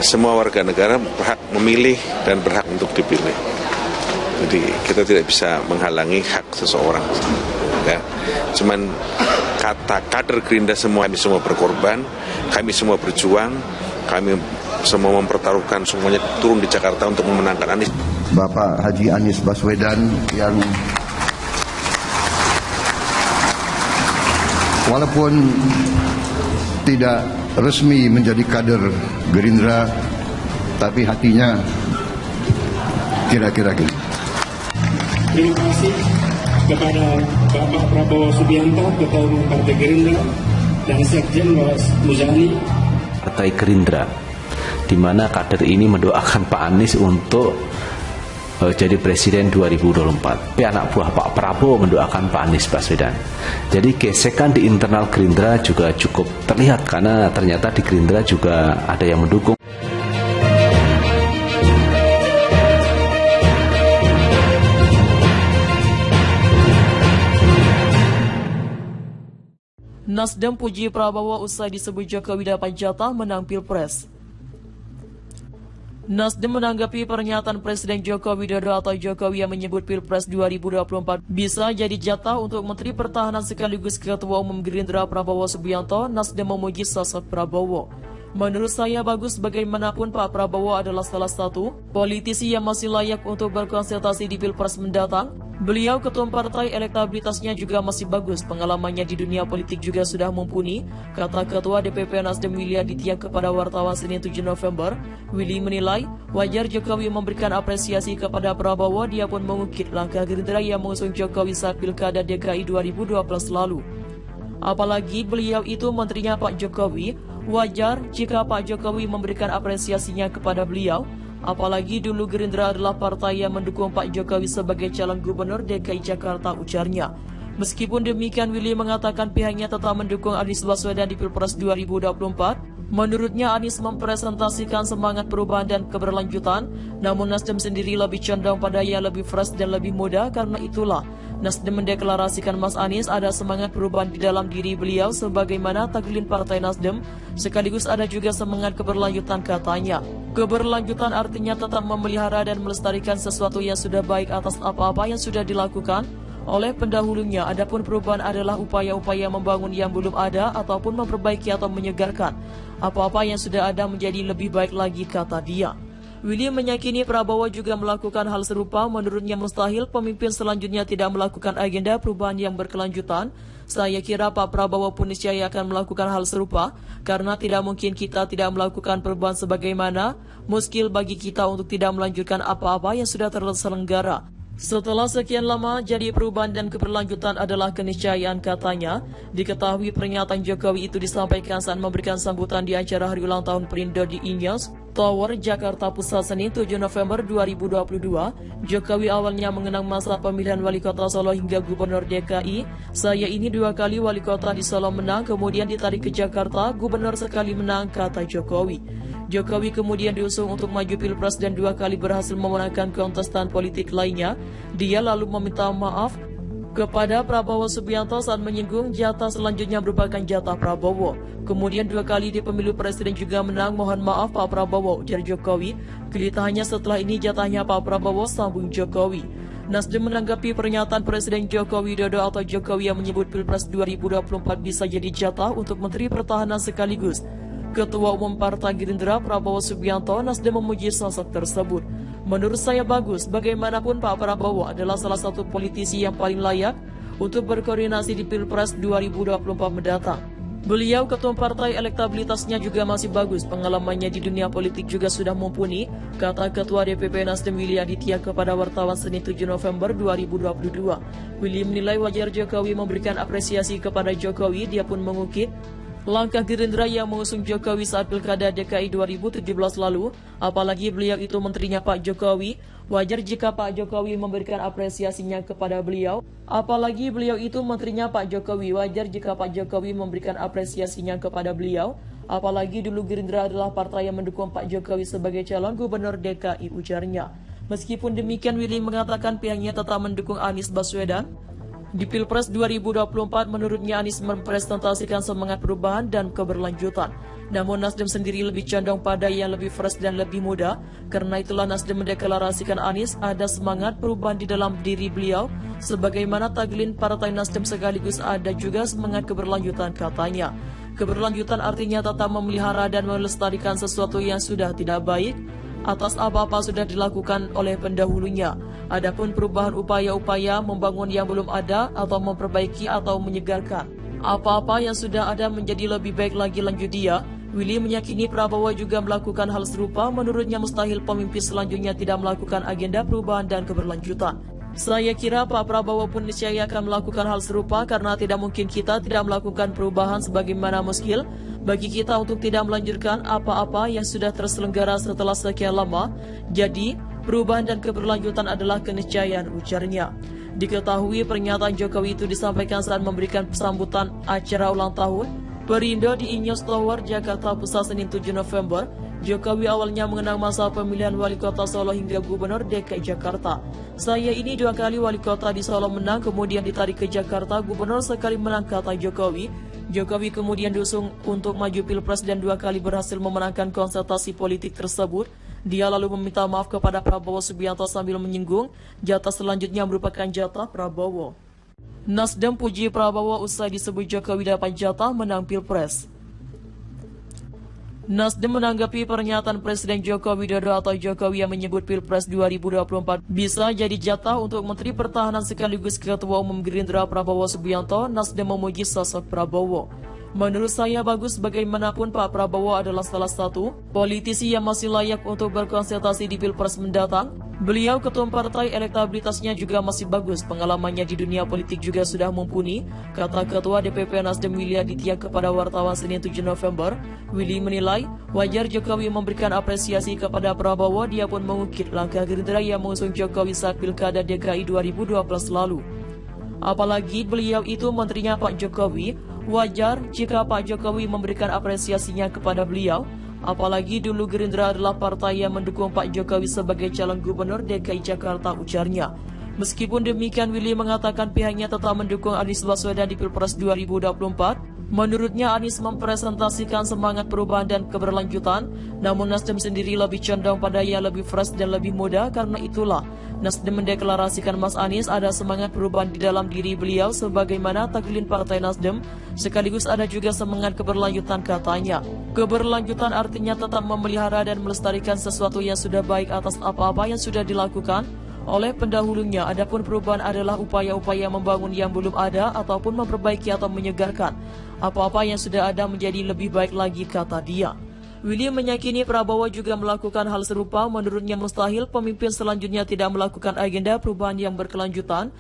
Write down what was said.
semua warga negara berhak memilih dan berhak untuk dipilih. Jadi kita tidak bisa menghalangi hak seseorang. Ya. Cuman kata kader Gerindra semua, kami semua berkorban, kami semua berjuang, kami semua mempertaruhkan semuanya turun di Jakarta untuk memenangkan Anies. Bapak Haji Anies Baswedan yang walaupun tidak resmi menjadi kader Gerindra, tapi hatinya kira-kira gitu. Terima kasih kepada Bapak Prabowo Subianto, Ketua Umum Partai Gerindra, dan Sekjen Mas Muzani. Partai Gerindra, di mana kader ini mendoakan Pak Anies untuk jadi presiden 2024. Tapi anak buah Pak Prabowo mendoakan Pak Anies Baswedan. Jadi gesekan di internal Gerindra juga cukup terlihat karena ternyata di Gerindra juga ada yang mendukung. Nasdem puji Prabowo usai disebut Jokowi dapat jatah menang Pilpres. Nasdem menanggapi pernyataan Presiden Joko Widodo atau Jokowi yang menyebut Pilpres 2024 bisa jadi jatah untuk Menteri Pertahanan sekaligus Ketua Umum Gerindra Prabowo Subianto. Nasdem memuji sosok Prabowo. Menurut saya bagus, bagaimanapun Pak Prabowo adalah salah satu politisi yang masih layak untuk berkonsultasi di Pilpres mendatang. Beliau ketum partai, elektabilitasnya juga masih bagus, pengalamannya di dunia politik juga sudah mumpuni, kata Ketua DPP Nasdem Willy Aditya kepada wartawan Senin 7 November. Willy menilai wajar Jokowi memberikan apresiasi kepada Prabowo. Dia pun mengukir langkah Gerindra yang mengusung Jokowi saat Pilkada DKI 2012 lalu. Apalagi beliau itu menterinya Pak Jokowi, wajar jika Pak Jokowi memberikan apresiasinya kepada beliau. Apalagi dulu Gerindra adalah partai yang mendukung Pak Jokowi sebagai calon gubernur DKI Jakarta, ujarnya. Meskipun demikian, Willy mengatakan pihaknya tetap mendukung Anies Baswedan di Pilpres 2024. Menurutnya Anies mempresentasikan semangat perubahan dan keberlanjutan, namun Nasdem sendiri lebih condong pada yang lebih fresh dan lebih muda. Karena itulah Nasdem mendeklarasikan Mas Anies ada semangat perubahan di dalam diri beliau sebagaimana taglin Partai Nasdem, sekaligus ada juga semangat keberlanjutan, katanya. Keberlanjutan artinya tetap memelihara dan melestarikan sesuatu yang sudah baik atas apa-apa yang sudah dilakukan oleh pendahulunya. Adapun perubahan adalah upaya-upaya membangun yang belum ada ataupun memperbaiki atau menyegarkan apa-apa yang sudah ada menjadi lebih baik lagi, kata dia. Willy meyakini Prabowo juga melakukan hal serupa. Menurutnya mustahil pemimpin selanjutnya tidak melakukan agenda perubahan yang berkelanjutan. Saya kira Pak Prabowo pun niscaya akan melakukan hal serupa, karena tidak mungkin kita tidak melakukan perubahan sebagaimana muskil bagi kita untuk tidak melanjutkan apa-apa yang sudah terselenggara. Setelah sekian lama, jadi perubahan dan keberlanjutan adalah keniscayaan, katanya. Diketahui pernyataan Jokowi itu disampaikan saat memberikan sambutan di acara hari ulang tahun Perindo di Ineos Tower, Jakarta Pusat, Senin 7 November 2022. Jokowi awalnya mengenang masa pemilihan wali kota Solo hingga gubernur DKI. Saya ini 2 kali wali kota di Solo menang, kemudian ditarik ke Jakarta, gubernur sekali menang, kata Jokowi. Jokowi kemudian diusung untuk maju Pilpres dan 2 kali berhasil memenangkan kontestan politik lainnya. Dia lalu meminta maaf kepada Prabowo Subianto saat menyinggung jatah selanjutnya merupakan jatah Prabowo. Kemudian 2 kali di pemilu presiden juga menang. Mohon maaf Pak Prabowo, ujar Jokowi. Kelihatannya setelah ini jatahnya Pak Prabowo, sambung Jokowi. Nasdem menanggapi pernyataan Presiden Joko Widodo atau Jokowi yang menyebut Pilpres 2024 bisa jadi jatah untuk Menteri Pertahanan sekaligus Ketua Umum Partai Gerindra Prabowo Subianto. Nasdem memuji sosok tersebut. Menurut saya bagus, bagaimanapun Pak Prabowo adalah salah satu politisi yang paling layak untuk berkoordinasi di Pilpres 2024 mendatang. Beliau ketua partai, elektabilitasnya juga masih bagus, pengalamannya di dunia politik juga sudah mumpuni, kata Ketua DPP Nasdem Willy Aditya kepada wartawan Senin 7 November 2022. Willy menilai wajar Jokowi memberikan apresiasi kepada Jokowi. Dia pun mengukir langkah Gerindra yang mengusung Jokowi saat Pilkada DKI 2017 lalu, apalagi beliau itu menterinya Pak Jokowi. Wajar jika Pak Jokowi memberikan apresiasinya kepada beliau. Apalagi beliau itu menterinya Pak Jokowi. Wajar jika Pak Jokowi memberikan apresiasinya kepada beliau. Apalagi dulu Gerindra adalah partai yang mendukung Pak Jokowi sebagai calon gubernur DKI, ujarnya. Meskipun demikian, Willy mengatakan pihaknya tetap mendukung Anies Baswedan di Pilpres 2024. Menurutnya Anies mempresentasikan semangat perubahan dan keberlanjutan. namun Nasdem sendiri lebih condong pada yang lebih fresh dan lebih muda. Karena itulah Nasdem mendeklarasikan Anies ada semangat perubahan di dalam diri beliau, sebagaimana taglin Partai Nasdem sekaligus ada juga semangat keberlanjutan katanya. Keberlanjutan artinya tetap memelihara dan melestarikan sesuatu yang sudah tidak baik atas apa-apa sudah dilakukan oleh pendahulunya. Adapun perubahan upaya-upaya membangun yang belum ada atau memperbaiki atau menyegarkan apa-apa yang sudah ada menjadi lebih baik lagi, lanjut dia. Willy meyakini Prabowo juga melakukan hal serupa. Menurutnya mustahil pemimpin selanjutnya tidak melakukan agenda perubahan dan keberlanjutan. Saya kira Pak Prabowo pun niscaya akan melakukan hal serupa, karena tidak mungkin kita tidak melakukan perubahan sebagaimana mustahil bagi kita untuk tidak melanjutkan apa-apa yang sudah terselenggara setelah sekian lama. Jadi, perubahan dan keberlanjutan adalah keniscayaan, ujarnya. Diketahui pernyataan Jokowi itu disampaikan saat memberikan sambutan acara ulang tahun Perindo di Ineos Tower, Jakarta Pusat, Senin 7 November. Jokowi awalnya mengenang masa pemilihan wali kota Solo hingga gubernur DKI Jakarta. Saya ini 2 kali wali kota di Solo menang, kemudian ditarik ke Jakarta, gubernur sekali menang, kata Jokowi. Jokowi kemudian diusung untuk maju Pilpres dan 2 kali berhasil memenangkan konsultasi politik tersebut. Dia lalu meminta maaf kepada Prabowo Subianto sambil menyinggung jatah selanjutnya merupakan jatah Prabowo. Nasdem puji Prabowo usai disebut Jokowi dapat jatah menang Pilpres. Nasdem menanggapi pernyataan Presiden Joko Widodo atau Jokowi yang menyebut Pilpres 2024 bisa jadi jatah untuk Menteri Pertahanan sekaligus Ketua Umum Gerindra Prabowo Subianto. Nasdem memuji sosok Prabowo. Menurut saya bagus, bagaimanapun Pak Prabowo adalah salah satu politisi yang masih layak untuk berkonsultasi di Pilpres mendatang. Beliau ketum partai, elektabilitasnya juga masih bagus, pengalamannya di dunia politik juga sudah mumpuni, kata Ketua DPP Nasdem Willy Aditya kepada wartawan Senin 7 November. Willy menilai wajar Jokowi memberikan apresiasi kepada Prabowo. Dia pun mengukir langkah Gerindra yang mengusung Jokowi saat Pilkada DKI 2012 lalu. Apalagi beliau itu menterinya Pak Jokowi, wajar jika Pak Jokowi memberikan apresiasinya kepada beliau. Apalagi dulu Gerindra adalah partai yang mendukung Pak Jokowi sebagai calon gubernur DKI Jakarta, ujarnya. Meskipun demikian, Willy mengatakan pihaknya tetap mendukung Anies Baswedan di Pilpres 2024. Menurutnya Anies mempresentasikan semangat perubahan dan keberlanjutan, namun Nasdem sendiri lebih condong pada yang lebih fresh dan lebih muda. Karena itulah Nasdem mendeklarasikan Mas Anies ada semangat perubahan di dalam diri beliau, sebagaimana taglin Partai Nasdem, sekaligus ada juga semangat keberlanjutan, katanya. Keberlanjutan artinya tetap memelihara dan melestarikan sesuatu yang sudah baik atas apa-apa yang sudah dilakukan oleh pendahulunya. Adapun perubahan adalah upaya-upaya membangun yang belum ada ataupun memperbaiki atau menyegarkan apa-apa yang sudah ada menjadi lebih baik lagi, kata dia. Willy meyakini Prabowo juga melakukan hal serupa. Menurutnya mustahil pemimpin selanjutnya tidak melakukan agenda perubahan yang berkelanjutan.